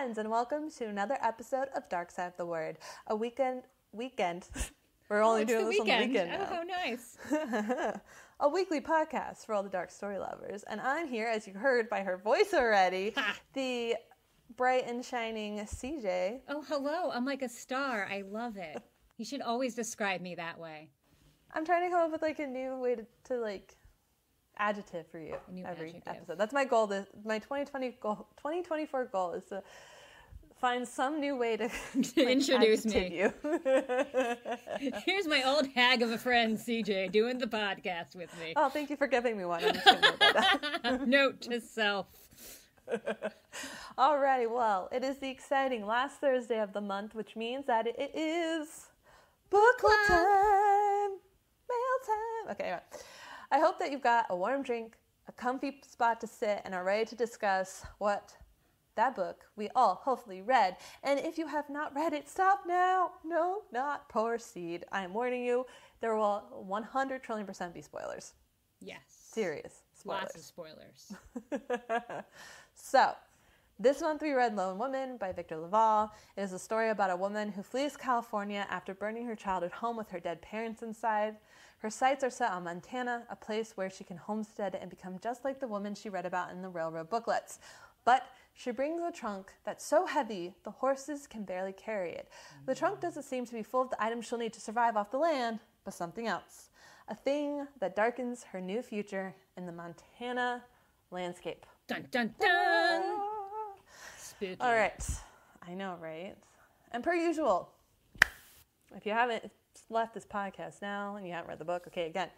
friends, and welcome to another episode of Dark Side of the Word, a weekend. We're only doing this on the weekend now. Oh, how nice. A weekly podcast for all the dark story lovers. And I'm here, as you heard by her voice already, the bright and shining CJ. Oh, hello. I'm like a star. I love it. You should always describe me that way. I'm trying to come up with like a new way to adjective for you every episode. That's my goal. My 2024 goal is to find some new way to introduce me. Here's my old hag of a friend, CJ, doing the podcast with me. Oh, thank you for giving me one. I'm just gonna know that. Note to self. Alrighty, well, it is the exciting last Thursday of the month, which means that it is booklet time, mail time. Okay, anyway. I hope that you've got a warm drink, a comfy spot to sit, and are ready to discuss what that book we all hopefully read. And if you have not read it, stop now. No, not proceed. I am warning you, there will 100 trillion% be spoilers. Yes. Serious spoilers. Lots of spoilers. So, this month we read Lone Woman by Victor LaValle. It is a story about a woman who flees California after burning her childhood home with her dead parents inside. Her sights are set on Montana, a place where she can homestead and become just like the woman she read about in the railroad booklets. But she brings a trunk that's so heavy the horses can barely carry it. The trunk doesn't seem to be full of the items she'll need to survive off the land, but something else. A thing that darkens her new future in the Montana landscape. Dun, dun, dun! Spooky. All right. I know, right? And per usual, if you haven't left this podcast now and you haven't read the book, okay, again,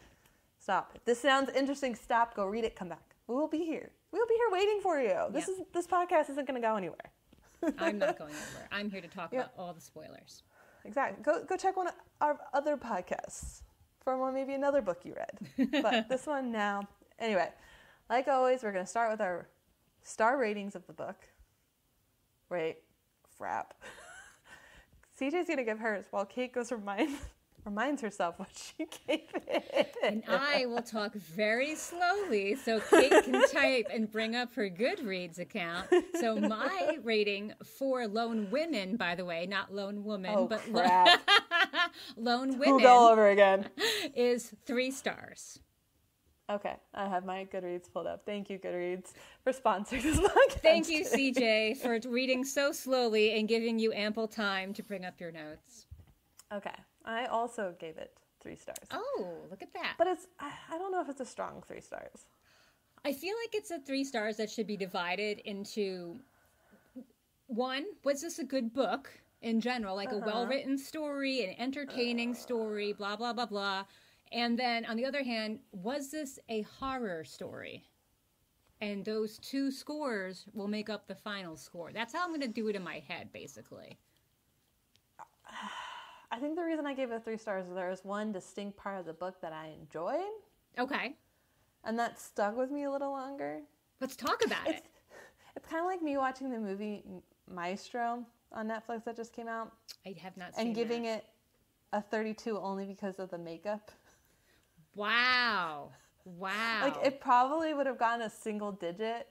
stop. If this sounds interesting, stop, go read it, come back. We will be here. We'll be here waiting for you. This podcast isn't going to go anywhere. I'm not going anywhere. I'm here to talk about all the spoilers. Exactly. Go check one of our other podcasts for maybe another book you read. But this one now. Anyway, like always, we're going to start with our star ratings of the book. Wait, frap. CJ's going to give hers while Kait goes reminds herself what she gave it. And I will talk very slowly so Kait can type and bring up her Goodreads account. So my rating for Lone Women, by the way, not Lone Woman, but Lone Women. Google all over again. Is 3 stars. Okay, I have my Goodreads pulled up. Thank you, Goodreads, for sponsoring this podcast. Thank you, CJ, for reading so slowly and giving you ample time to bring up your notes. Okay, I also gave it 3 stars. Oh, look at that. But I don't know if it's a strong 3 stars. I feel like it's a 3 stars that should be divided into, 1, was this a good book in general, like a well-written story, an entertaining story, blah, blah, blah, blah. And then, on the other hand, was this a horror story? And those 2 scores will make up the final score. That's how I'm going to do it in my head, basically. I think the reason I gave it 3 stars is there was one distinct part of the book that I enjoyed. Okay. And that stuck with me a little longer. Let's talk about it. It's kind of like me watching the movie Maestro on Netflix that just came out. I have not seen and giving it a 32 only because of the makeup. Wow. Like, it probably would have gotten a single digit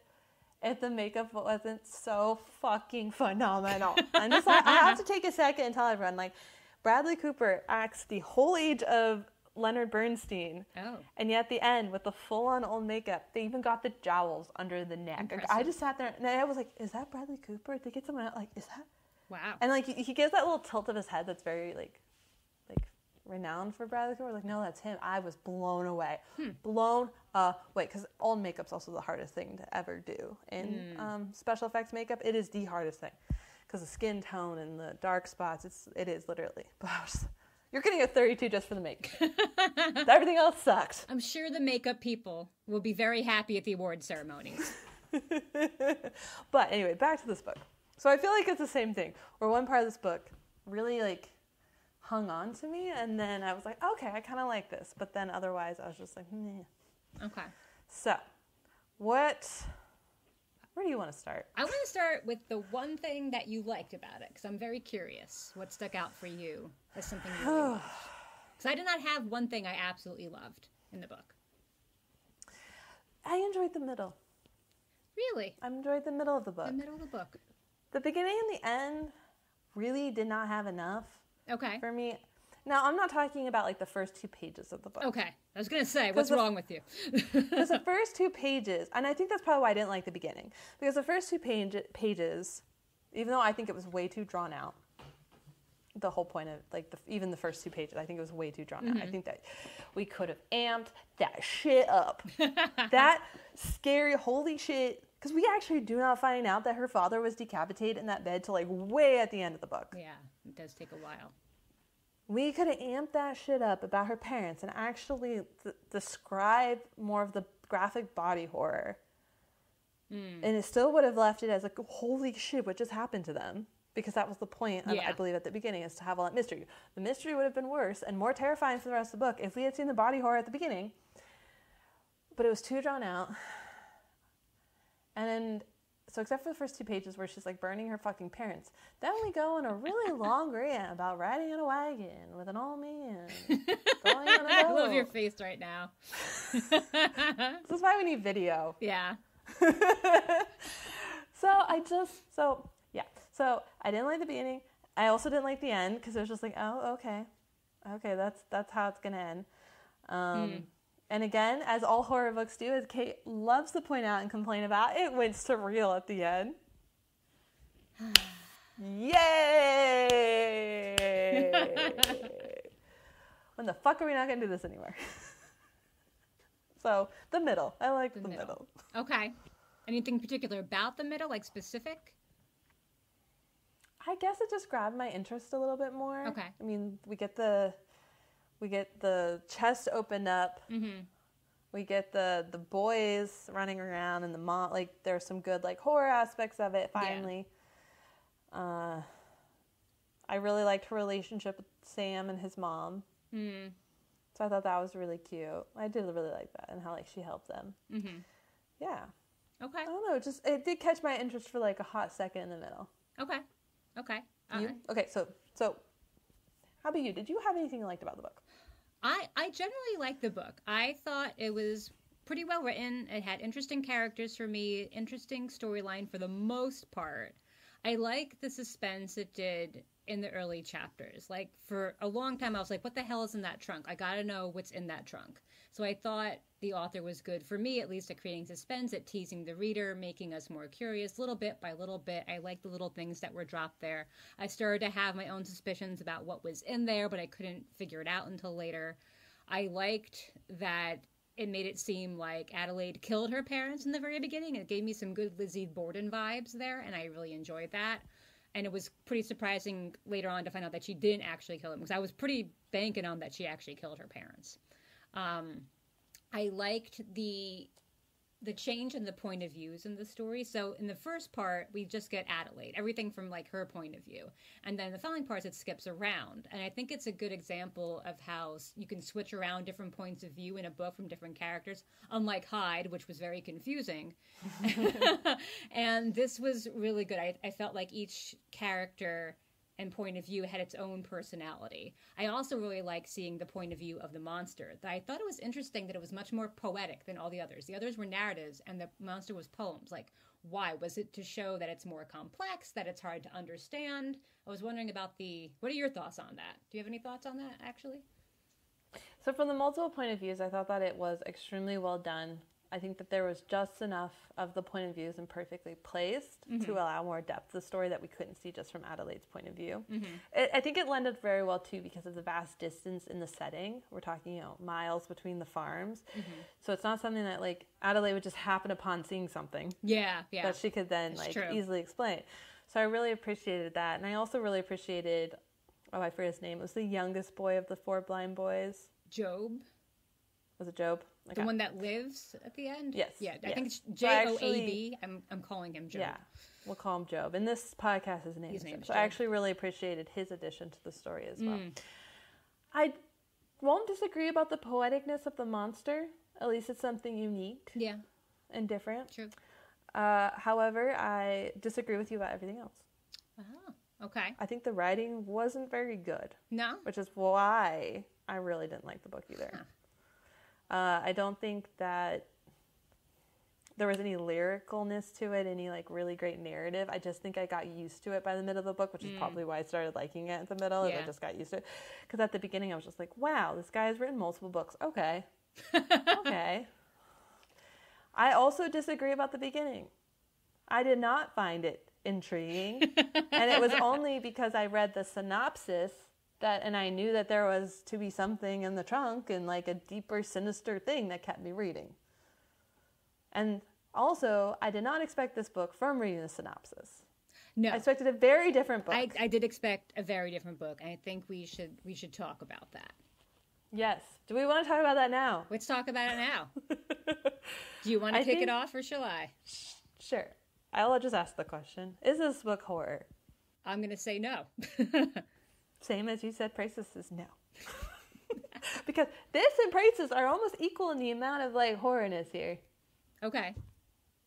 if the makeup wasn't so fucking phenomenal. I'm just like, I have to take a second and tell everyone, like, Bradley Cooper acts the whole age of Leonard Bernstein. Oh. And yet at the end, with the full-on old makeup, they even got the jowls under the neck. Like, I just sat there, and I was like, is that Bradley Cooper? Did they get someone else? Like, is that? Wow. And, like, he gives that little tilt of his head that's very, like renowned for Bradley Cooper. Like, no, that's him. I was blown away. Blown away. Because old makeup's also the hardest thing to ever do. In special effects makeup, it is the hardest thing. Because the skin tone and the dark spots, it is literally. But you're getting a 32 just for the makeup. Everything else sucked. I'm sure the makeup people will be very happy at the award ceremonies. But anyway, back to this book. So I feel like it's the same thing. Where one part of this book really, like, hung on to me, and then I was like, okay, I kind of like this. But then otherwise, I was just like, meh. Okay. So, where do you want to start? I want to start with the one thing that you liked about it, because I'm very curious what stuck out for you as something you really loved. Because I did not have one thing I absolutely loved in the book. I enjoyed the middle. Really? I enjoyed the middle of the book. The middle of the book. The beginning and the end really did not have enough for me. Now, I'm not talking about like the first 2 pages of the book. Okay. I was going to say, what's wrong with you? Because the first 2 pages, and I think that's probably why I didn't like the beginning, because the first 2 pages, even though I think it was way too drawn out, the whole point of like even the first 2 pages, I think it was way too drawn out. I think that we could have amped that shit up. That scary, holy shit. Because we actually do not find out that her father was decapitated in that bed till like way at the end of the book. Yeah, it does take a while. We could have amped that shit up about her parents and actually describe more of the graphic body horror. And it still would have left it as like, holy shit, what just happened to them? Because that was the point, I believe, at the beginning, is to have all that mystery. The mystery would have been worse and more terrifying for the rest of the book if we had seen the body horror at the beginning. But it was too drawn out. And then, so except for the first 2 pages where she's like burning her fucking parents, then we go on a really long rant about riding in a wagon with an old man. Going on a boat. I love your face right now. This is why we need video. Yeah. So I didn't like the beginning. I also didn't like the end because it was just like, oh, okay, that's how it's gonna end. And again, as all horror books do, as Kait loves to point out and complain about, it went surreal at the end. Yay! When the fuck are we not gonna do this anymore? So the middle. I like the middle. Okay. Anything particular about the middle, like specific? I guess it just grabbed my interest a little bit more. Okay. I mean, we get the chest opened up. Mm-hmm. We get the boys running around and the mom. Like, there's some good like horror aspects of it. Finally, I really liked her relationship with Sam and his mom. Mm. So I thought that was really cute. I did really like that and how like she helped them. Mm-hmm. Yeah. Okay. I don't know. It did catch my interest for like a hot second in the middle. Okay. You? Okay. So how about you? Did you have anything you liked about the book? I generally liked the book. I thought it was pretty well written. It had interesting characters for me, interesting storyline for the most part. I like the suspense it did in the early chapters. Like, for a long time, I was like, what the hell is in that trunk? I gotta know what's in that trunk. So I thought the author was good, for me at least, at creating suspense, at teasing the reader, making us more curious, little bit by little bit. I liked the little things that were dropped there. I started to have my own suspicions about what was in there, but I couldn't figure it out until later. I liked that it made it seem like Adelaide killed her parents in the very beginning. It gave me some good Lizzie Borden vibes there, and I really enjoyed that. And it was pretty surprising later on to find out that she didn't actually kill them, because I was pretty banking on that she actually killed her parents. I liked the change in the point of views in the story. So in the first part, we just get Adelaide, everything from like her point of view. And then the following parts, it skips around. And I think it's a good example of how you can switch around different points of view in a book from different characters, unlike Hyde, which was very confusing. And this was really good. I felt like each character and point of view had its own personality. I also really like seeing the point of view of the monster. I thought it was interesting that it was much more poetic than all the others. The others were narratives and the monster was poems. Like, why? Was it to show that it's more complex, that it's hard to understand? I was wondering about what are your thoughts on that? Do you have any thoughts on that, actually? So from the multiple point of views, I thought that it was extremely well done. I think that there was just enough of the point of views and perfectly placed to allow more depth to the story that we couldn't see just from Adelaide's point of view. I think it lended very well, too, because of the vast distance in the setting. We're talking, miles between the farms. So it's not something that, like, Adelaide would just happen upon seeing something. Yeah. That she could then, easily explain. So I really appreciated that. And I also really appreciated, I forget his name. It was the youngest boy of the 4 blind boys. Job. Was it Job? Okay. The one that lives at the end? Yes. Yeah, I think it's Joab. I'm calling him Job. Yeah, we'll call him Job. In this podcast, his name is Job. So I actually really appreciated his addition to the story as well. I won't disagree about the poeticness of the monster. At least it's something unique. Yeah. And different. True. However, I disagree with you about everything else. Oh, okay. I think the writing wasn't very good. No? Which is why I really didn't like the book either. I don't think that... there was any lyricalness to it, any like really great narrative. I just think I got used to it by the middle of the book, which is probably why I started liking it at the middle. Yeah. I just got used to it. Because at the beginning I was just like, wow, this guy has written multiple books. Okay. Okay. I also disagree about the beginning. I did not find it intriguing. And it was only because I read the synopsis and I knew that there was to be something in the trunk and like a deeper, sinister thing that kept me reading. And also, I did not expect this book from reading the synopsis. No. I expected a very different book. I did expect a very different book, and I think we should talk about that. Yes. Do we want to talk about that now? Let's talk about it now. Do you want to kick it off, or shall I? Sure. I'll just ask the question. Is this book horror? I'm going to say no. Same as you said, Praces is no. Because this and Praces are almost equal in the amount of like horrorness here. Okay.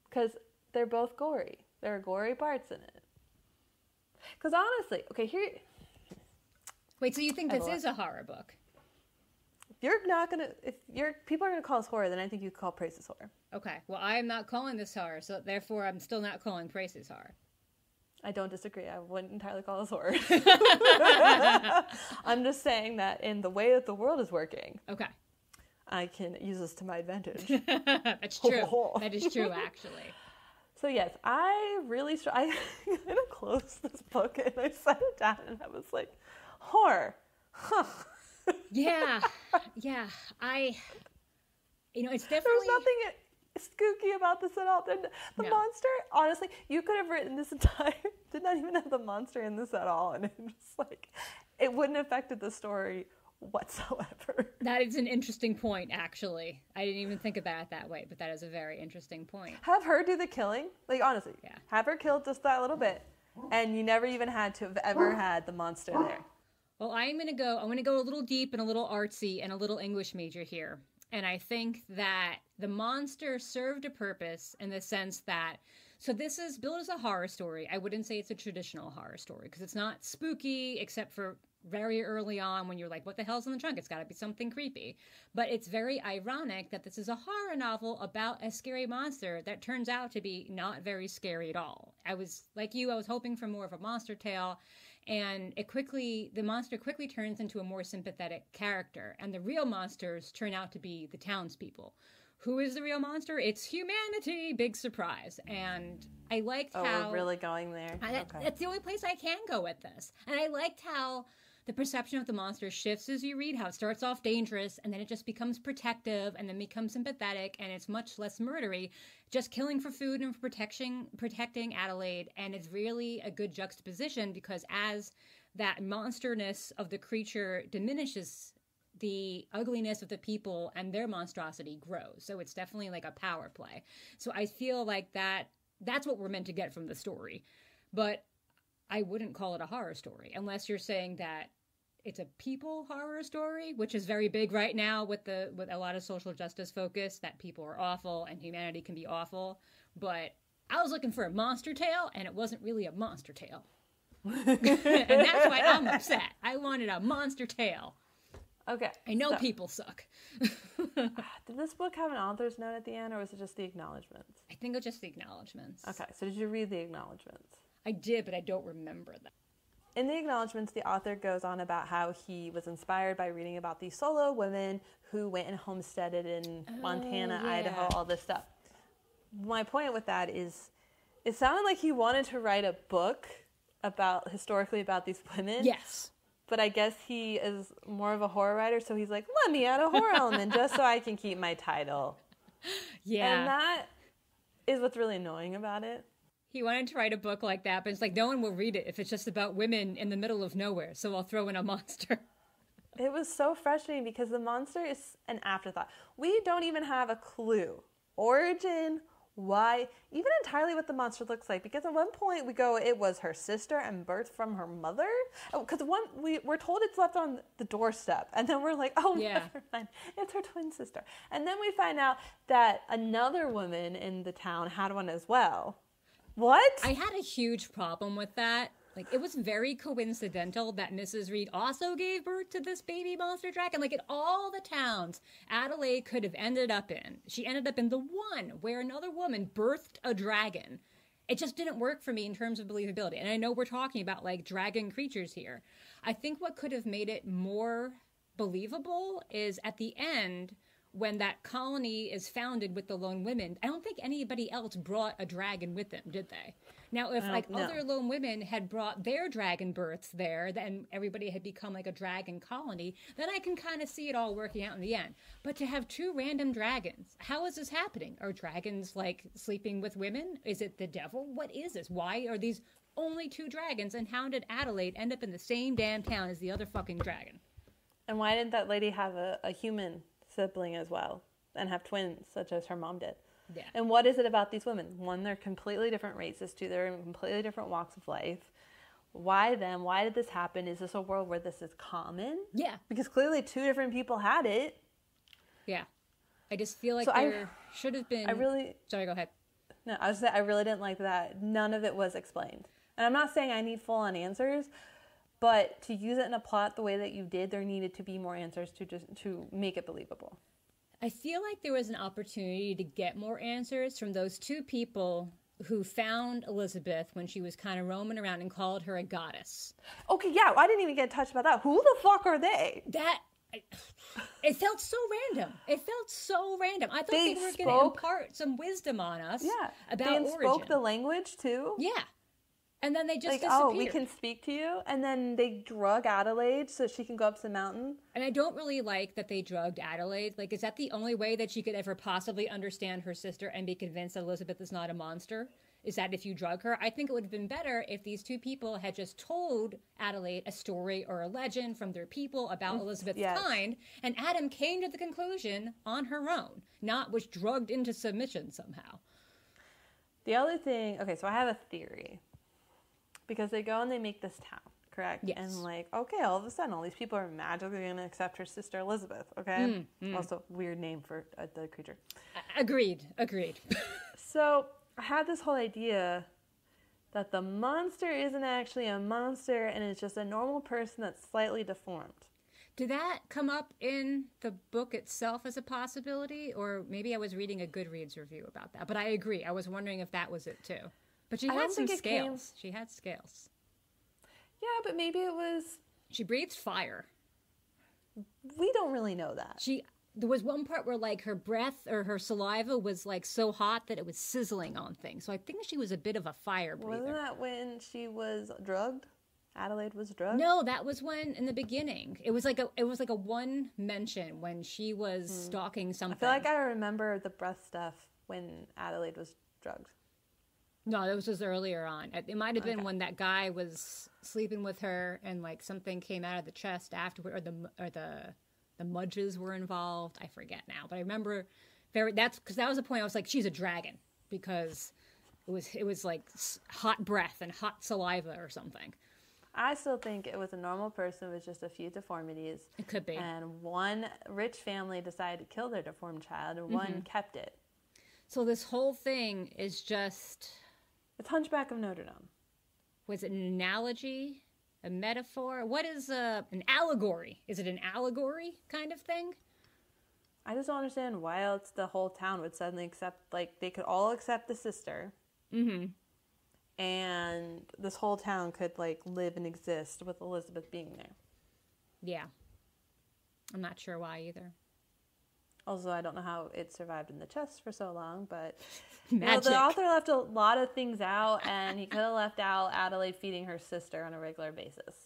Because they're both gory. There are gory parts in it. Because honestly, okay, here... Wait, so you think this is a horror book? If people are going to call this horror, then I think you call Praces horror. Okay. Well, I am not calling this horror, so therefore I'm still not calling Praces horror. I don't disagree. I wouldn't entirely call this horror. I'm just saying that in the way that the world is working. Okay. I can use this to my advantage. That's true. That is true, actually. So yes, I really I kind of closed this book and I set it down and I was like, horror. Huh. Yeah. It's definitely... There's nothing spooky about this at all. The monster, honestly, you could have written this did not even have the monster in this at all. And it just like, it wouldn't have affected the story whatsoever. That is an interesting point, actually. I didn't even think about it that way, but that is a very interesting point. Have her do the killing. Like, honestly, have her kill just that little bit. And you never even had to have ever had the monster there. Well, I'm going to go a little deep and a little artsy and a little English major here. And I think that the monster served a purpose in the sense that, so this is billed as a horror story. I wouldn't say it's a traditional horror story because it's not spooky except for very early on when you're like, what the hell's in the trunk? It's got to be something creepy. But it's very ironic that this is a horror novel about a scary monster that turns out to be not very scary at all. I was like you, I was hoping for more of a monster tale. And the monster quickly turns into a more sympathetic character. And the real monsters turn out to be the townspeople. Who is the real monster? It's humanity. Big surprise. And I liked how... we're really going there. That's the only place I can go with this. And I liked how the perception of the monster shifts as you read, how it starts off dangerous, and then it just becomes protective, and then becomes sympathetic, and it's much less murdery, just killing for food and for protecting Adelaide. And it's really a good juxtaposition because as that monsterness of the creature diminishes, the ugliness of the people and their monstrosity grows. So it's definitely like a power play. So I feel like that's what we're meant to get from the story. But I wouldn't call it a horror story unless you're saying that it's a people horror story, which is very big right now with a lot of social justice focus, that people are awful and humanity can be awful. But I was looking for a monster tale, and it wasn't really a monster tale. And that's why I'm upset. I wanted a monster tale. Okay. I know people suck. Did this book have an author's note at the end, or was it just the acknowledgments? I think it was just the acknowledgments. Okay, so did you read the acknowledgments? I did, but I don't remember them. In the acknowledgments, the author goes on about how he was inspired by reading about these solo women who went and homesteaded in Montana, Idaho, all this stuff. My point with that is, it sounded like he wanted to write a book historically about these women. Yes. But I guess he is more of a horror writer, so he's like, let me add a horror element just so I can keep my title. Yeah. And that is what's really annoying about it. He wanted to write a book like that, but it's like no one will read it if it's just about women in the middle of nowhere, so I'll throw in a monster. It was so frustrating because the monster is an afterthought. We don't even have a clue. Origin, why, even entirely what the monster looks like. Because at one point we go, it was her sister and birthed from her mother. Because we're told it's left on the doorstep. And then we're like, oh, yeah. Never mind. It's her twin sister. And then we find out that another woman in the town had one as well. What? I had a huge problem with that Like, it was very coincidental that Mrs. Reed also gave birth to this baby monster dragon. Like, in all the towns Adelaide could have ended up in, she ended up in the one where another woman birthed a dragon. It just didn't work for me in terms of believability. And I know we're talking about, like, dragon creatures here. I think what could have made it more believable is at the end, when that colony is founded with the lone women, I don't think anybody else brought a dragon with them, did they? Now, if other lone women had brought their dragon births there, then everybody had become like a dragon colony, then I can kind of see it all working out in the end. But to have two random dragons, how is this happening? Are dragons like sleeping with women? Is it the devil? What is this? Why are these only two dragons? And how did Adelaide end up in the same damn town as the other fucking dragon? And why didn't that lady have a human sibling as well and have twins such as her mom did? Yeah. And what is it about these women? One, they're completely different races. Two, they're in completely different walks of life. Why them? Why did this happen? Is this a world where this is common? Yeah. Because clearly two different people had it. Yeah. I just feel like should have been... Sorry, go ahead. No, I was saying I really didn't like that. None of it was explained. And I'm not saying I need full-on answers, but to use it in a plot the way that you did, there needed to be more answers to make it believable. I feel like there was an opportunity to get more answers from those two people who found Elizabeth when she was kind of roaming around and called her a goddess. Okay, yeah, I didn't even get touched about that. Who the fuck are they? It felt so random. I thought they were going to impart some wisdom on us about origin. They spoke the language, too? Yeah. And then they just disappeared. Oh, we can speak to you? And then they drug Adelaide so she can go up to the mountain? And I don't really like that they drugged Adelaide. Like, is that the only way that she could ever possibly understand her sister and be convinced that Elizabeth is not a monster? Is that if you drug her? I think it would have been better if these two people had just told Adelaide a story or a legend from their people about Elizabeth's kind, and Adam came to the conclusion on her own, not was drugged into submission somehow. The other thing... Okay, so I have a theory. Because they go and they make this town, correct? Yes. And like, okay, all of a sudden, all these people are magically going to accept her sister Elizabeth, okay? Also, weird name for the creature. Agreed. So, I had this whole idea that the monster isn't actually a monster and it's just a normal person that's slightly deformed. Did that come up in the book itself as a possibility? Or maybe I was reading a Goodreads review about that. But I agree. I was wondering if that was it too. But she had some scales. She had scales. Yeah, but maybe it was... She breathed fire. We don't really know that. There was one part where, like, her breath or her saliva was, like, so hot that it was sizzling on things. So I think she was a bit of a fire breather. Wasn't that when she was drugged? Adelaide was drugged? No, that was when, in the beginning. It was like a one mention when she was stalking something. I feel like I remember the breath stuff when Adelaide was drugged. No, that was just earlier on. It might have been when that guy was sleeping with her and like something came out of the chest afterward, or the mudges were involved. I forget now, but I remember that's because that was the point. I was like, she's a dragon because it was like hot breath and hot saliva or something. I still think it was a normal person with just a few deformities. It could be. And one rich family decided to kill their deformed child, and one kept it. So this whole thing is just... It's Hunchback of Notre Dame. Was it an analogy? A metaphor? What is an allegory? Is it an allegory kind of thing? I just don't understand why else the whole town would suddenly accept, like, they could all accept the sister. Mm-hmm. And this whole town could, like, live and exist with Elizabeth being there. Yeah. I'm not sure why either. Also, I don't know how it survived in the chest for so long, but Magic. The author left a lot of things out, and he could have left out Adelaide feeding her sister on a regular basis.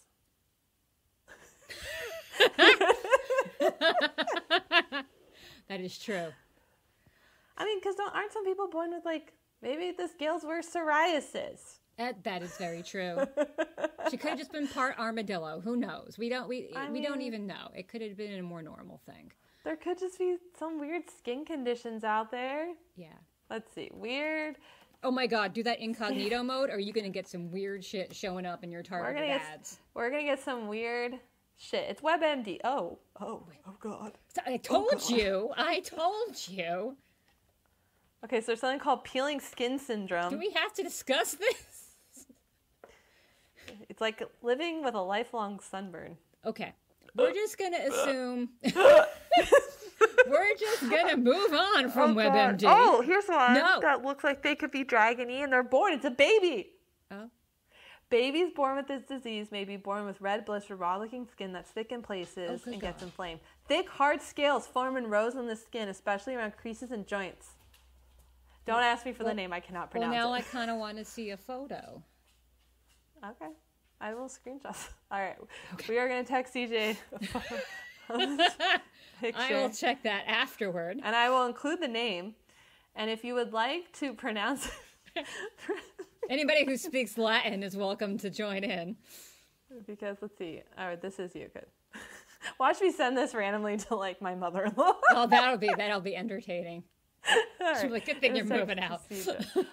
That is true. I mean, because aren't some people born with, like, maybe the scales were psoriasis? That is very true. She could have just been part armadillo. Who knows? We don't even know. It could have been a more normal thing. There could just be some weird skin conditions out there. Yeah. Let's see. Weird. Oh my God, do that incognito mode, or are you going to get some weird shit showing up in your targeted ads? We're going to get some weird shit. It's WebMD. Oh God. I told you. Okay, so there's something called peeling skin syndrome. Do we have to discuss this? It's like living with a lifelong sunburn. Okay. We're just going to assume... We're just going to move on from WebMD. Oh, here's one No. that looks like they could be dragon-y and they're born. It's a baby. Oh. Babies born with this disease may be born with red, blistered, raw-looking skin that's thick in places and gets inflamed. Thick, hard scales form in rows on the skin, especially around creases and joints. Don't ask me for the name. I cannot pronounce it. Well, now I kind of want to see a photo. Okay. I will screenshot. All right. Okay. We are going to text CJ picture. I will check that afterward. And I will include the name. And if you would like to pronounce it... Anybody who speaks Latin is welcome to join in. Because, let's see. All right, this is you. Good. Watch me send this randomly to, like, my mother-in-law. Oh, that'll be entertaining. Right. She'll be like, good thing you're moving out.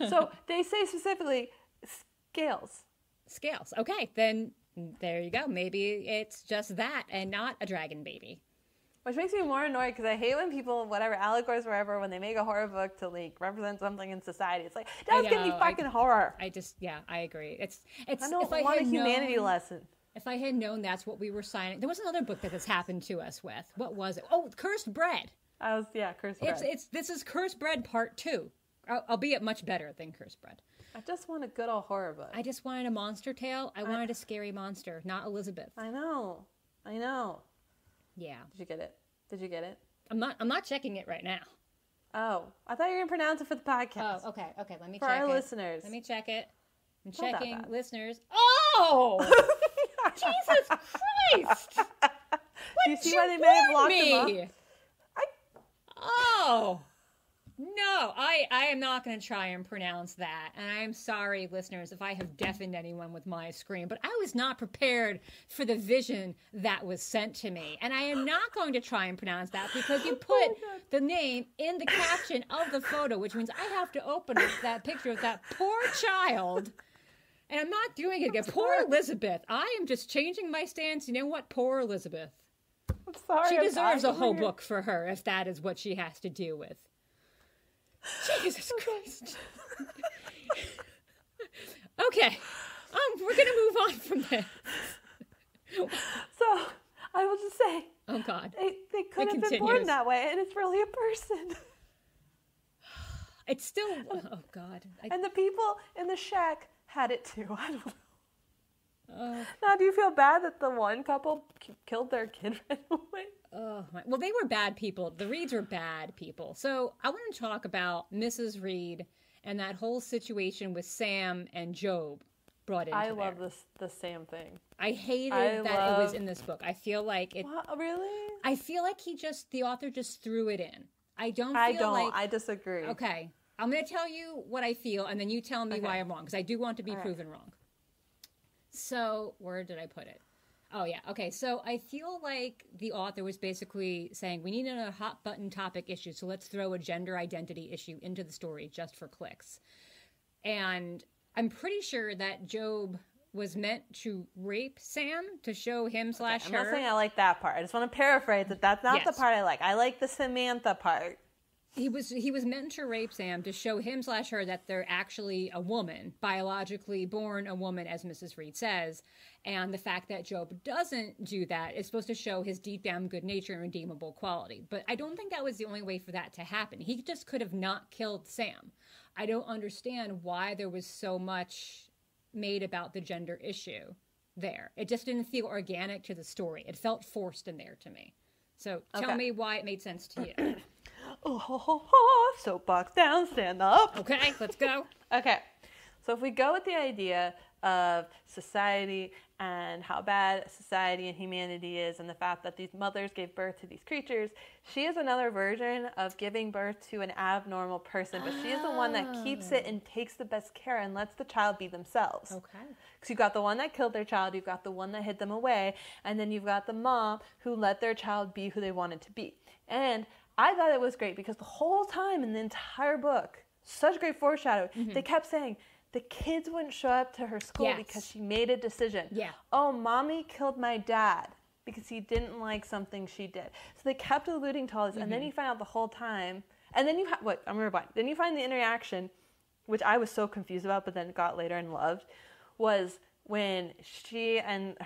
So they say specifically scales. Scales. Okay, then there you go. Maybe it's just that and not a dragon baby. Which makes me more annoyed because I hate when people, whatever, allegories, wherever, when they make a horror book to, like, represent something in society. It's like, that's going to be fucking horror. I agree. It's. I don't want a humanity lesson. If I had known that's what we were signing. There was another book that this happened to us with. What was it? Oh, Cursed Bread. Cursed Bread. This is Cursed Bread Part 2. Albeit much better than Cursed Bread. I just want a good old horror book. I just wanted a monster tale. I wanted a scary monster, not Elizabeth. I know. Yeah. Did you get it? I'm not checking it right now. Oh, I thought you were going to pronounce it for the podcast. Oh, okay. Let me check it. For our listeners. Let me check it. I'm checking listeners. Oh! Jesus Christ! Do you see why they may have locked him up? Oh! No, I am not going to try and pronounce that. And I am sorry, listeners, if I have deafened anyone with my scream. But I was not prepared for the vision that was sent to me. And I am not going to try and pronounce that because you put the name in the caption of the photo, which means I have to open up that picture of that poor child. And I'm not doing it again. Poor Elizabeth. I am just changing my stance. You know what? Poor Elizabeth. I'm sorry. She deserves a whole book for her if that is what she has to deal with. Jesus Christ. Okay. We're going to move on from this. So, I will just say. Oh, God. They could have been born that way, and it's really a person. It's still. Oh, God. And the people in the shack had it too. I don't know. Now, do you feel bad that the one couple killed their kid right away? Well, they were bad people. The Reeds were bad people. So I want to talk about Mrs. Reed and that whole situation with Sam and Job brought into I love the Sam thing. I hated that it was in this book. I feel like it. What? Really? I feel like the author just threw it in. I disagree. Okay. I'm going to tell you what I feel, and then you tell me why I'm wrong, because I do want to be proven wrong. So, where did I put it? Oh, yeah. Okay, so I feel like the author was basically saying, we need a hot-button topic issue, so let's throw a gender identity issue into the story just for clicks. And I'm pretty sure that Job was meant to rape Sam to show him / her. I'm not saying I like that part. I just want to paraphrase that that's not the part I like. I like the Samantha part. He was meant to rape Sam to show him / her that they're actually a woman, biologically born a woman, as Mrs. Reed says. And the fact that Job doesn't do that is supposed to show his deep down good nature and redeemable quality. But I don't think that was the only way for that to happen. He just could have not killed Sam. I don't understand why there was so much made about the gender issue there. It just didn't feel organic to the story. It felt forced in there to me. So tell me why it made sense to you. Soapbox down, stand up. Okay, let's go. Okay, so if we go with the idea of society and how bad society and humanity is and the fact that these mothers gave birth to these creatures, she is another version of giving birth to an abnormal person, but she is the one that keeps it and takes the best care and lets the child be themselves. Okay. Because you've got the one that killed their child, you've got the one that hid them away, and then you've got the mom who let their child be who they wanted to be. And I thought it was great because the whole time in the entire book, such great foreshadowing, they kept saying the kids wouldn't show up to her school because she made a decision. Yeah. Oh, mommy killed my dad because he didn't like something she did. So they kept alluding to all this, and then you find out the whole time, and then then you find the interaction, which I was so confused about, but then got later and loved, was when she and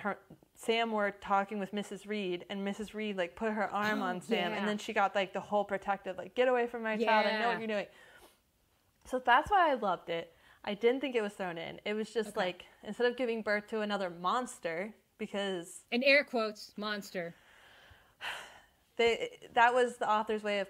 Sam were talking with Mrs. Reed, and Mrs. Reed like put her arm on Sam, and then she got like the whole protective, like, get away from my child, I know what you're doing. So that's why I loved it. I didn't think it was thrown in. It was just like, instead of giving birth to another monster, because... in air quotes, monster. That was the author's way of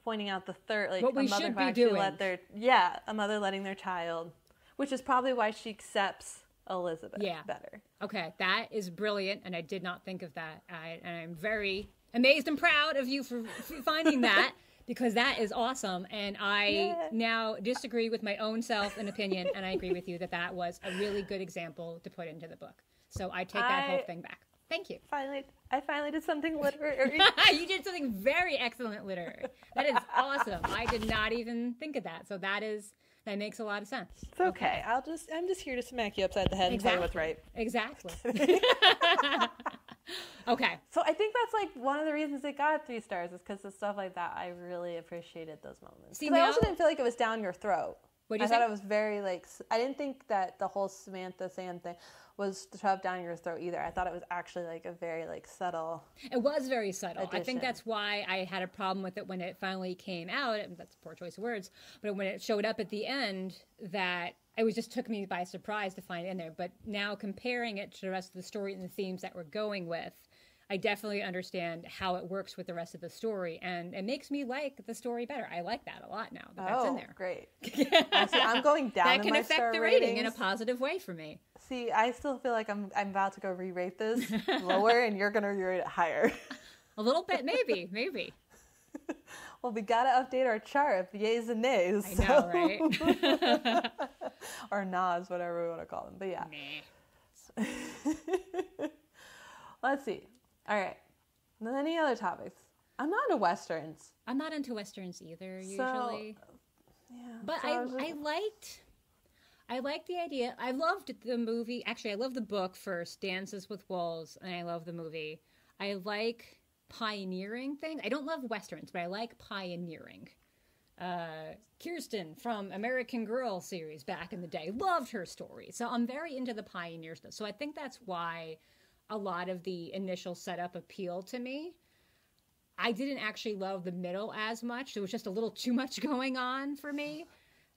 pointing out the third, like, what we should be doing. A mother letting their child, which is probably why she accepts Elizabeth better. Okay, that is brilliant, and I did not think of that. I'm very amazed and proud of you for finding that, because that is awesome, and I now disagree with my own self and opinion, and I agree with you that was a really good example to put into the book. So I take that whole thing back. Thank you. I finally did something literary. You did something very excellent literary. That is awesome. I did not even think of that. So that makes a lot of sense. It's okay. I'm just here to smack you upside the head and tell you what's right. Exactly. Okay. So I think that's like one of the reasons it got 3 stars is because of stuff like that. I really appreciated those moments. Because I also didn't feel like it was down your throat. I thought it was very like, I didn't think that the whole Samantha Sam thing was shoved down your throat either. I thought it was actually like a very like subtle. It was very subtle. Addition. I think that's why I had a problem with it when it finally came out. That's a poor choice of words. But when it showed up at the end, that it just took me by surprise to find it in there. But now comparing it to the rest of the story and the themes that we're going with, I definitely understand how it works with the rest of the story, and it makes me like the story better. I like that a lot now that's in there. Great. Actually, I'm going down that in can my affect star the rating ratings. in a positive way for me. See, I still feel like I'm about to go re-rate this lower, and you're going to re-rate it higher. A little bit, maybe. Well, we got to update our chart of yays and nays. I know, right? Or nas, whatever we want to call them. But yeah. Nah. Let's see. All right. Any other topics? I'm not into Westerns. I'm not into Westerns either, usually. Yeah. But I liked the idea. I loved the movie. Actually, I love the book first, Dances with Wolves, and I love the movie. I like pioneering things. I don't love Westerns, but I like pioneering. Kirsten from American Girl series back in the day, loved her story. So I'm very into the pioneer stuff. So I think that's why a lot of the initial setup appealed to me. I didn't actually love the middle as much. There was just a little too much going on for me.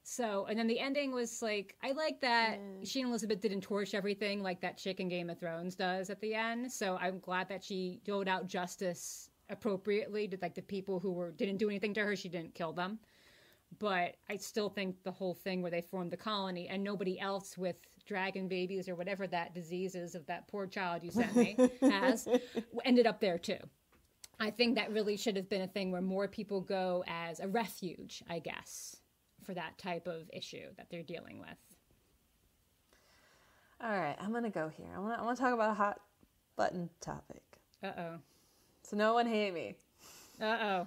So, and then the ending was like, I like that she and Elizabeth didn't torch everything like that chick in Game of Thrones does at the end. So I'm glad that she doled out justice appropriately to like the people who didn't do anything to her. She didn't kill them. But I still think the whole thing where they formed the colony and nobody else with dragon babies or whatever that disease is of that poor child you sent me has ended up there too. I think that really should have been a thing where more people go as a refuge, I guess, for that type of issue that they're dealing with. All right, I'm going to go here. I want to talk about a hot button topic. Uh-oh. So no one hate me. Uh-oh.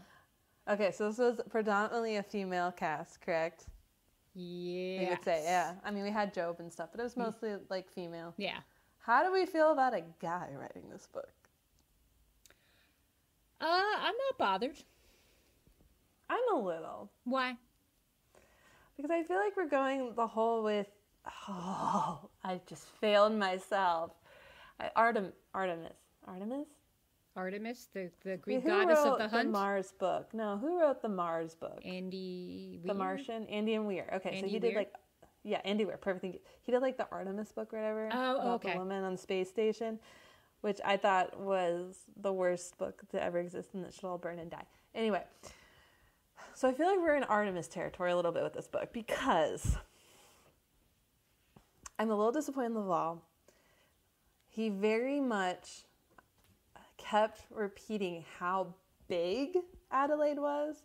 Okay, so this was predominantly a female cast, correct? Yeah. You could say, yeah. I mean, we had Job and stuff, but it was mostly like female. Yeah. How do we feel about a guy writing this book? I'm not bothered. I'm a little. Why? Because I feel like we're going the whole with, I just failed myself. Artemis? Artemis, the Greek goddess of the hunt? Who wrote the Mars book? No, who wrote the Mars book? Andy Weir? The Martian? Andy and Weir. Okay, Andy so he did Weir? Andy Weir, perfect. He did like the Artemis book or whatever. Oh, about the woman on the space station, which I thought was the worst book to ever exist and that should all burn and die. Anyway, so I feel like we're in Artemis territory a little bit with this book because I'm a little disappointed in LaValle. He very much kept repeating how big Adelaide was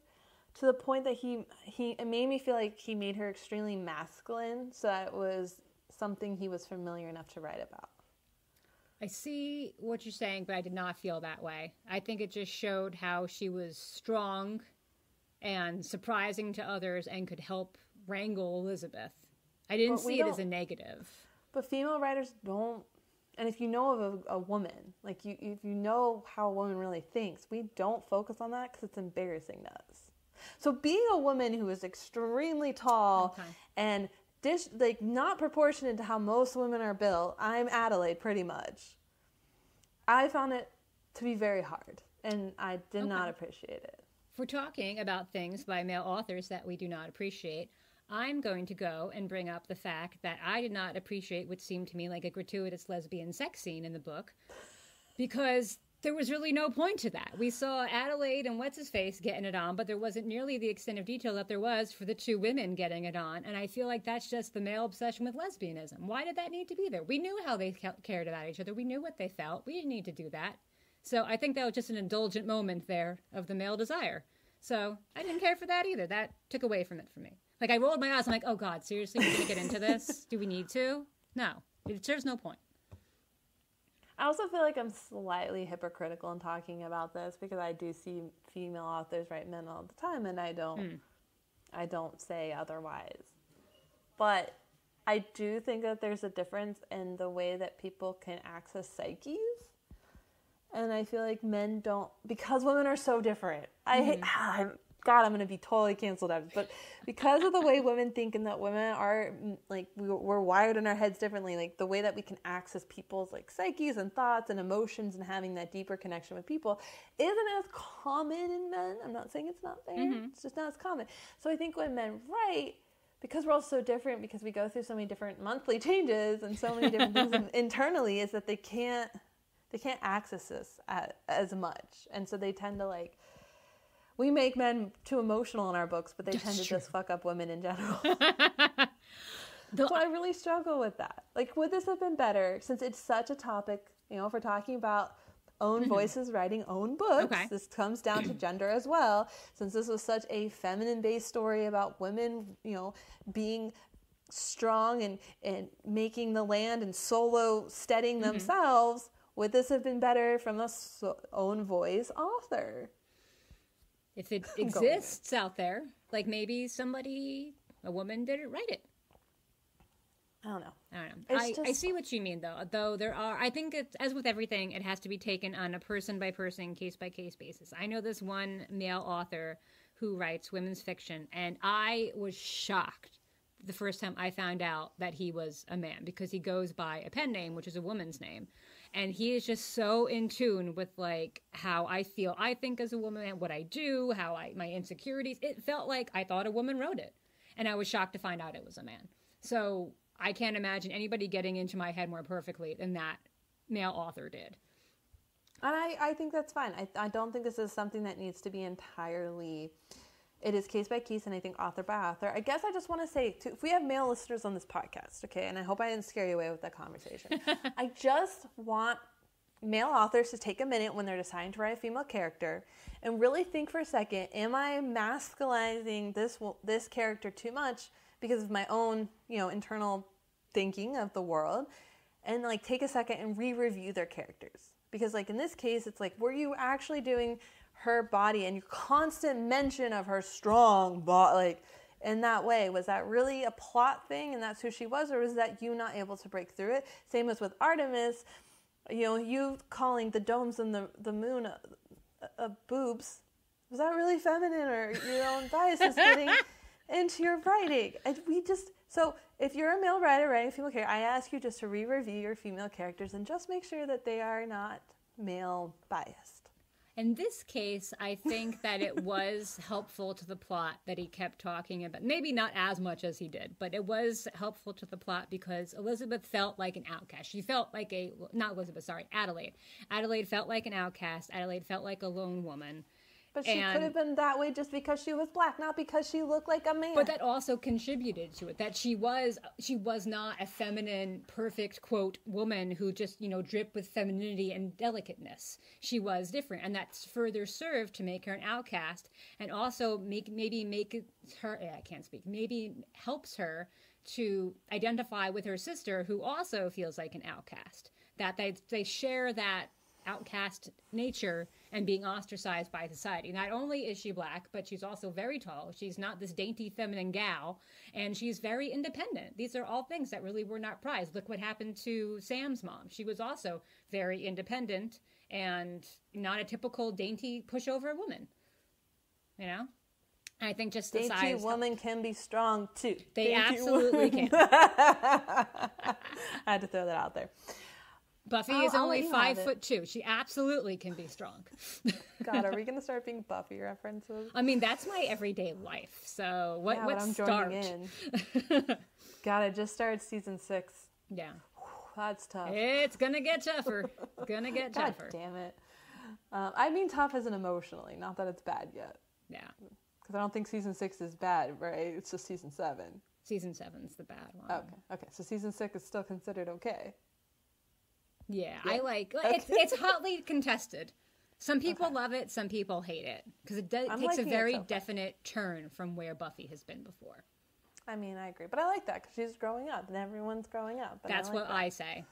to the point that it made me feel like he made her extremely masculine, so that it was something he was familiar enough to write about. I see what you're saying, but I did not feel that way. I think it just showed how she was strong and surprising to others and could help wrangle Elizabeth. I didn't see it as a negative. But female writers don't, and if you know of a woman, like if you know how a woman really thinks, we don't focus on that because it's embarrassing to us. So being a woman who is extremely tall and not proportionate to how most women are built. I'm Adelaide, pretty much. I found it to be very hard, and I did not appreciate it. If we're talking about things by male authors that we do not appreciate, I'm going to go and bring up the fact that I did not appreciate what seemed to me like a gratuitous lesbian sex scene in the book, because there was really no point to that. We saw Adelaide and what's-his-face getting it on, but there wasn't nearly the extent of detail that there was for the two women getting it on, and I feel like that's just the male obsession with lesbianism. Why did that need to be there? We knew how they cared about each other. We knew what they felt. We didn't need to do that. So I think that was just an indulgent moment there of the male desire. So I didn't care for that either. That took away from it for me. Like, I rolled my eyes. I'm like, oh, God, seriously? We're going to get into this? Do we need to? No. It serves no point. I also feel like I'm slightly hypocritical in talking about this because I do see female authors write men all the time, and I don't say otherwise. But I do think that there's a difference in the way that people can access psyches. And I feel like men don't, because women are so different. God, I'm going to be totally canceled out. But because of the way women think and that women are, like, we're wired in our heads differently, like, the way that we can access people's, like, psyches and thoughts and emotions and having that deeper connection with people isn't as common in men. I'm not saying it's not there. Mm-hmm. It's just not as common. So I think when men write, because we're all so different, because we go through so many different monthly changes and so many different things internally, is that they can't access this as much. And so they tend to, like, we make men too emotional in our books, but they tend to just fuck up women in general. So I really struggle with that. Like, would this have been better, since it's such a topic, you know, if we're talking about own voices writing own books, this comes down to gender as well, since this was such a feminine-based story about women, you know, being strong and making the land and solo steadying themselves, would this have been better from a own voice author? If it exists out there, like maybe a woman didn't write it. I don't know. I see what you mean, though I think it's, as with everything, it has to be taken on a person-by-person, case-by-case basis. I know this one male author who writes women's fiction, and I was shocked the first time I found out that he was a man, because he goes by a pen name, which is a woman's name. And he is just so in tune with, like, how I feel, I think as a woman, what I do, my insecurities. It felt like I thought a woman wrote it. And I was shocked to find out it was a man. So I can't imagine anybody getting into my head more perfectly than that male author did. And I think that's fine. I don't think this is something that needs to be entirely... It is case by case, and I think author by author. I guess I just want to say, too, if we have male listeners on this podcast, okay, and I hope I didn't scare you away with that conversation, I just want male authors to take a minute when they're deciding to write a female character and really think for a second, am I masculizing this character too much because of my own, you know, internal thinking of the world? And, like, take a second and re-review their characters. Because, like, in this case, it's like, were you actually doing her body and your constant mention of her strong body, like, in that way, was that really a plot thing and that's who she was, or was that you not able to break through it? Same as with Artemis, you know, you calling the domes and the moon boobs, was that really feminine, or your own biases getting into your writing? And so if you're a male writer writing a female character, I ask you just to re-review your female characters and just make sure that they are not male biased. In this case, I think that it was helpful to the plot that he kept talking about. Maybe not as much as he did, but it was helpful to the plot because Elizabeth felt like an outcast. She felt like Adelaide. Adelaide felt like an outcast. Adelaide felt like a lone woman. But she could have been that way just because she was black, not because she looked like a man. But that also contributed to it, that she was not a feminine, perfect, quote, woman who just, you know, dripped with femininity and delicateness. She was different, and that's further served to make her an outcast, and also maybe helps her to identify with her sister, who also feels like an outcast. That they share that outcast nature and being ostracized by society. Not only is she black, but she's also very tall. She's not this dainty feminine gal, and she's very independent. These are all things that really were not prized. Look what happened to Sam's mom. She was also very independent and not a typical dainty pushover woman, you know? I think just the Dainty size. woman can be strong too. They Dainty absolutely woman. can. I had to throw that out there. Buffy I'll is only let you have 5'2". She absolutely can be strong. God, are we going to start being Buffy references? I mean, that's my everyday life. So what I'm start? joining in. God, I just started season 6. Yeah. That's tough. It's going to get tougher. Gonna get God tougher. damn it. I mean tough as in emotionally, not that it's bad yet. Yeah. Because I don't think season 6 is bad, right? It's just season 7. Season 7's the bad one. Okay. So season 6 is still considered okay. Yeah, Yeah. I like it's hotly contested. Some people love it, some people hate it because it takes a liking it very so far. definite turn from where Buffy has been before. I mean, I agree, but I like that because she's growing up and everyone's growing up. And That's I like what that. I say.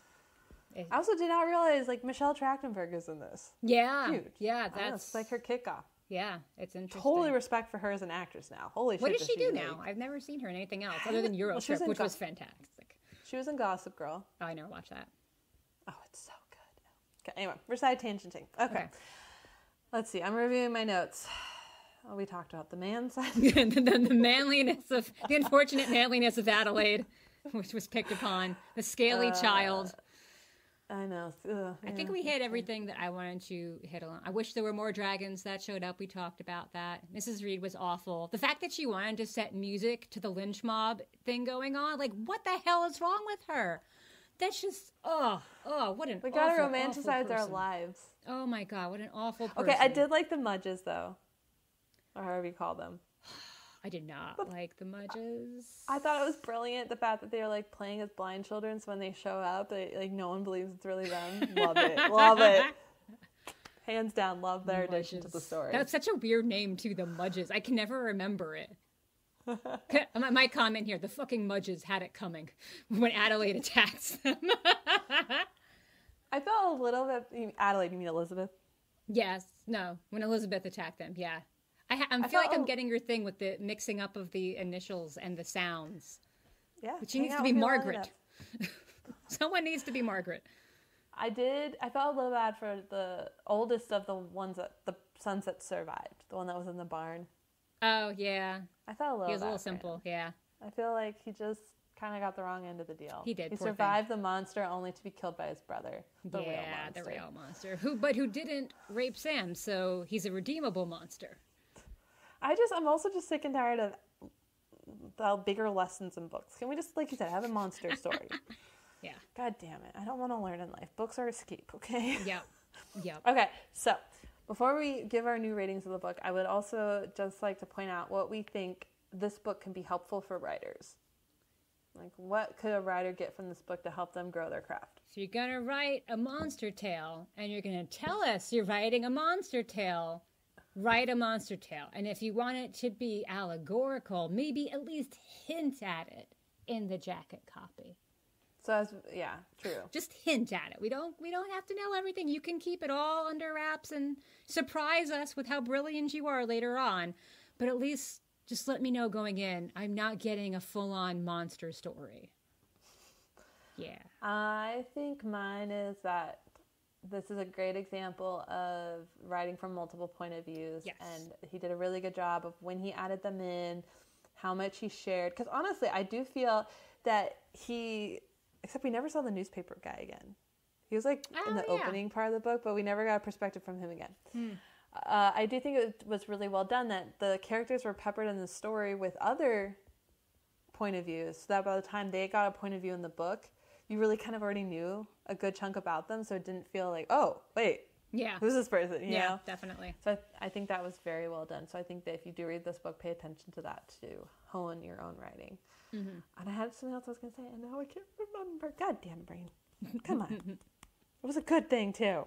I also did not realize Michelle Trachtenberg is in this. Yeah, Huge. yeah, I know, that's it's like her kickoff. Yeah, it's interesting. Totally respect for her as an actress now. Holy shit! What does she do now? I've never seen her in anything else other than she was Eurotrip, in which was fantastic. She was in Gossip Girl. Oh, I never watched that. Oh, it's so good. Okay, anyway, we're side tangenting. Okay. Let's see. I'm reviewing my notes. Oh, we talked about the man side. the manliness of the unfortunate manliness of Adelaide, which was picked upon. The scaly child. I know. I think we hit everything that I wanted to hit on. I wish there were more dragons that showed up. We talked about that. Mrs. Reed was awful. The fact that she wanted to set music to the lynch mob thing going on, what the hell is wrong with her? That's just, what an We gotta awful, romanticize awful our person. lives. Oh my God, what an awful person. Okay, I did like the Mudges, though. Or however you call them. I did not like the Mudges. I thought it was brilliant, the fact that they were, playing as blind children, so when they show up, no one believes it's really them. Love it. Love it. Hands down, love their addition to the story. That's such a weird name, too, the Mudges. I can never remember it. My comment here, the fucking Mudges had it coming when Adelaide attacks them. I felt a little bit... Adelaide, you mean Elizabeth? Yes. No. When Elizabeth attacked them, yeah. I feel like I'm getting your thing with the mixing up of the initials and the sounds. Yeah. But she needs to be Margaret. Someone needs to be Margaret. I felt a little bad for the oldest of the ones the sons that survived. The one that was in the barn. Oh, yeah. I felt a little bad. He was a little for him. simple, yeah. I feel like he just kind of got the wrong end of the deal. He did, He poor survived the monster only to be killed by his brother. The real monster. Who didn't rape Sam, so he's a redeemable monster. I'm also just sick and tired of the bigger lessons in books. Can we just, like you said, have a monster story? Yeah. God damn it. I don't want to learn in life. Books are escape, okay? Yep. Okay, so before we give our new ratings of the book, I would also just like to point out what we think this book can be helpful for writers. What could a writer get from this book to help them grow their craft? So you're going to write a monster tale, and you're going to tell us you're writing a monster tale. Write a monster tale. And if you want it to be allegorical, maybe at least hint at it in the jacket copy. So, true. Just hint at it. We don't have to know everything. You can keep it all under wraps and surprise us with how brilliant you are later on. But at least just let me know going in, I'm not getting a full-on monster story. Yeah. I think mine is that this is a great example of writing from multiple point of views. Yes. And he did a really good job of when he added them in, how much he shared. Because honestly, I do feel that except we never saw the newspaper guy again. He was in the opening part of the book, but we never got a perspective from him again. I do think it was really well done that the characters were peppered in the story with other point of views, so that by the time they got a point of view in the book, you really kind of already knew a good chunk about them, so it didn't feel like, oh, wait, who's this person? You know? Definitely. So I think that was very well done. So I think that if you do read this book, pay attention to that to hone your own writing. Mm-hmm. And I had something else I was going to say, and now I can't remember. Goddamn brain. Come on. It was a good thing, too.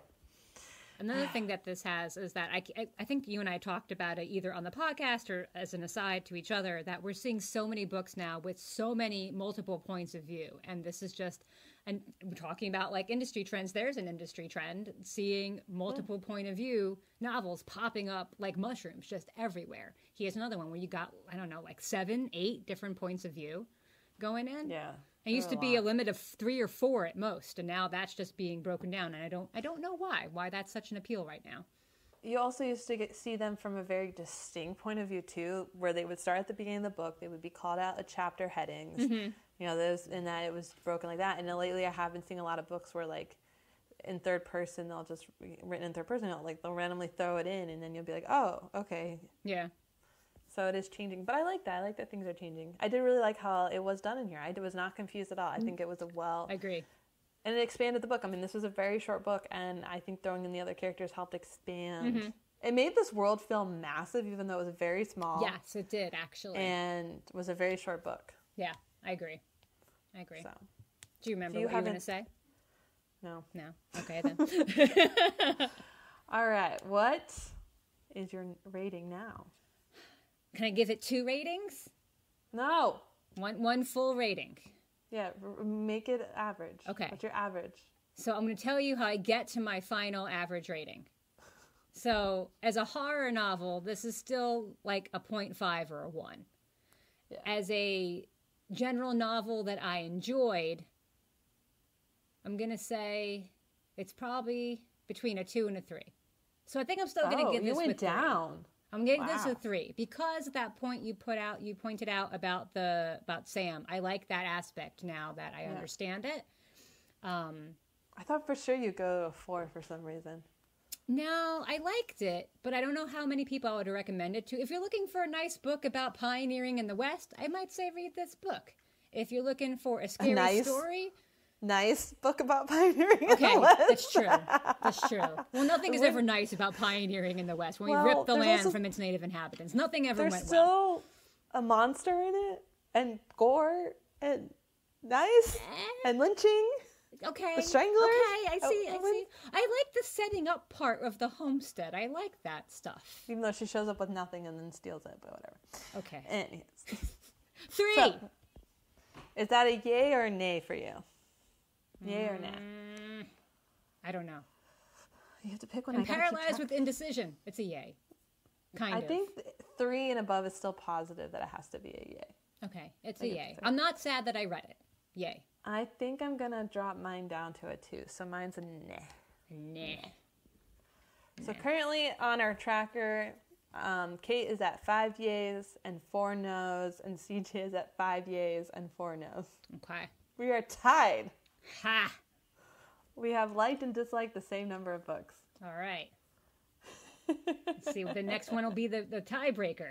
Another thing that this has is that I think you and I talked about it either on the podcast or as an aside to each other, that we're seeing so many books now with so many multiple points of view. And this is just, and we're talking about industry trends. There's an industry trend, seeing multiple point of view novels popping up like mushrooms just everywhere. He has another one where you got, 7, 8 different points of view going in. Yeah. It used to be a limit of 3 or 4 at most, and now that's just being broken down. And I don't know why that's such an appeal right now. you also used to see them from a very distinct point of view too, where they would start at the beginning of the book. They would be called out at chapter headings. Mm-hmm. You know, those and that it was broken like that. And then lately, I have been seeing a lot of books where like in third person, they'll just written in third person. They'll randomly throw it in, and then you'll be like, oh, okay. Yeah. So it is changing, but I like that. I like that things are changing. I did really like how it was done in here. I was not confused at all. I think it was I agree. And it expanded the book. I mean, this was a very short book, and I think throwing in the other characters helped expand. Mm-hmm. It made this world feel massive, even though it was very small. Yes, it did, actually. And it was a very short book. Yeah, I agree. So, do you remember what you were going to say? No. Okay, then. All right. What is your rating now? Can I give it 2 ratings? No. One full rating. Yeah, make it average. Okay. What's your average? So I'm going to tell you how I get to my final average rating. So as a horror novel, this is still like a 0.5 or a 1. Yeah. As a general novel that I enjoyed, I'm going to say it's probably between a 2 and a 3. So I think I'm still going to give this went down. I'm going to give this a 3 because at that point you pointed out about Sam. I like that aspect now that I understand it. I thought for sure you'd go to a 4 for some reason. No, I liked it, but I don't know how many people I would recommend it to. If you're looking for a nice book about pioneering in the West, I might say read this book. If you're looking for a scary story... Nice book about pioneering in the West. That's true. Well, nothing is ever nice about pioneering in the West. When we rip the land from its native inhabitants, nothing ever went well. There's still a monster in it, and gore, and nice, and lynching. Okay. The stranglers. Okay, I see. I like the setting up part of the homestead. I like that stuff. Even though she shows up with nothing and then steals it, but whatever. Okay. Anyways. 3. So, is that a yay or a nay for you? Yay or nay? I don't know. You have to pick one. I'm paralyzed with indecision. It's a yay. I think 3 and above is still positive that it has to be a yay. Okay, it's a yay. I'm not sad that I read it. Yay. I think I'm going to drop mine down to a 2, so mine's a nah. Nah. So currently on our tracker, Kait is at 5 yays and 4 no's, and CJ is at 5 yays and 4 no's. Okay. We are tied. Ha! We have liked and disliked the same number of books. All right. Let's see what the next one will be, the tiebreaker.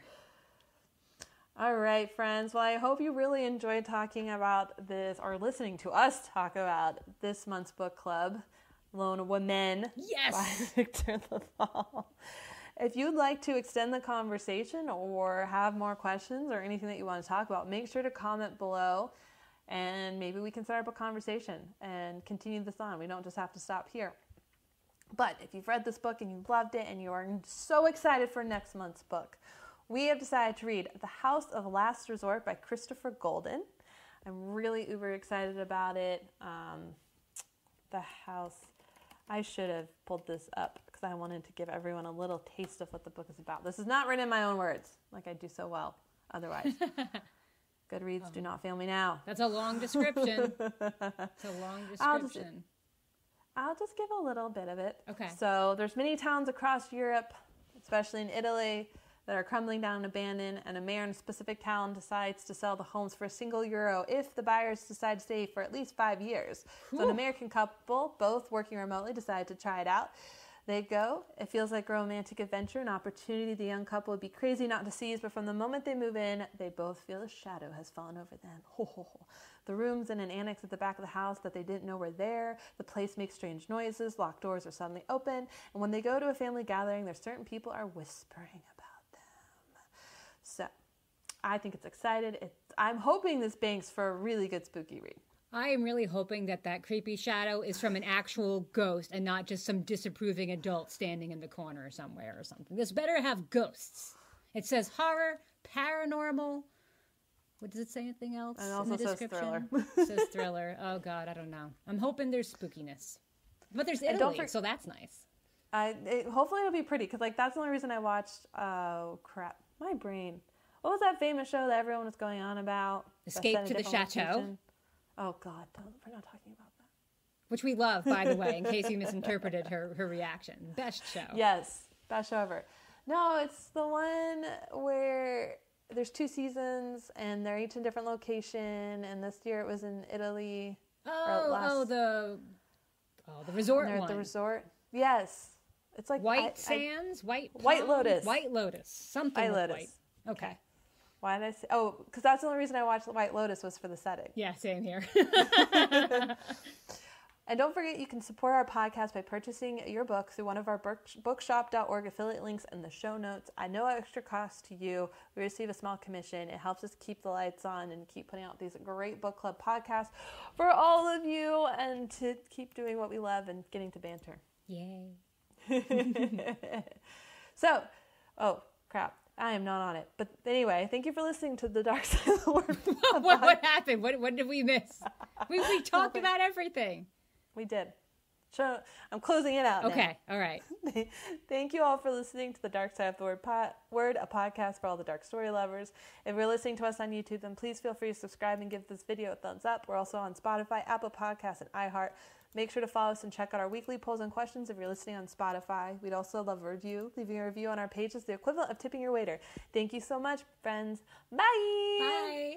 All right, friends. Well, I hope you really enjoyed talking about this, or listening to us talk about this month's book club, Lone Women by Victor LaValle. If you'd like to extend the conversation or have more questions or anything that you want to talk about, make sure to comment below. And maybe we can start up a conversation and continue this on. We don't just have to stop here. But if you've read this book and you loved it and you are so excited for next month's book, we have decided to read The House of Last Resort by Christopher Golden. I'm really uber excited about it. The House... I should have pulled this up because I wanted to give everyone a little taste of what the book is about. This is not written in my own words, like I do so well otherwise. Goodreads, do not fail me now. That's a long description. It's a long description. I'll just give a little bit of it. Okay. So there's many towns across Europe, especially in Italy, that are crumbling down and abandoned, and a mayor in a specific town decides to sell the homes for €1 if the buyers decide to stay for at least 5 years. Cool. So an American couple, both working remotely, decide to try it out. They go. It feels like a romantic adventure, an opportunity the young couple would be crazy not to seize, but from the moment they move in, they both feel a shadow has fallen over them. Ho, ho, ho. The rooms in an annex at the back of the house that they didn't know were there. The place makes strange noises. Locked doors are suddenly open. And when they go to a family gathering, there's certain people are whispering about them. So, I think it's excited. I'm hoping this banks for a really good spooky read. I am really hoping that creepy shadow is from an actual ghost and not just some disapproving adult standing in the corner somewhere or something. This better have ghosts. It says horror, paranormal. What does it say? Anything else? And also in the description? Thriller. It says thriller. Oh God, I don't know. I'm hoping there's spookiness, but there's Italy, so that's nice. Hopefully it'll be pretty because that's the only reason I watched. Oh crap, my brain. What was that famous show that everyone was going on about? Escape to the Chateau. Location? Oh, God, we're not talking about that. Which we love, by the way, in case you misinterpreted her reaction. Best show. Yes, Best show ever. No, it's the one where there's 2 seasons and they're each in a different location. And this year it was in Italy. The resort one. At the resort. Yes. It's like White Sands, White Lotus. White Lotus. Something White with Lotus. white. Okay. Why did I say? Oh, because that's the only reason I watched White Lotus was for the setting. Yeah, same here. And don't forget, you can support our podcast by purchasing your book through one of our bookshop.org affiliate links in the show notes. At no extra cost to you. We receive a small commission. It helps us keep the lights on and keep putting out these great book club podcasts for all of you and to keep doing what we love and getting to banter. Yay. So, oh, crap. I am not on it. But anyway, thank you for listening to the Dark Side of the Word. What happened? What did we miss? We talked about everything. We did. So I'm closing it out Okay, all right. Thank you all for listening to the Dark Side of the Word, a podcast for all the dark story lovers. If you're listening to us on YouTube, then please feel free to subscribe and give this video a thumbs up. We're also on Spotify, Apple Podcasts, and iHeart. Make sure to follow us and check out our weekly polls and questions if you're listening on Spotify. We'd also love a review. Leaving a review on our page is the equivalent of tipping your waiter. Thank you so much, friends. Bye! Bye!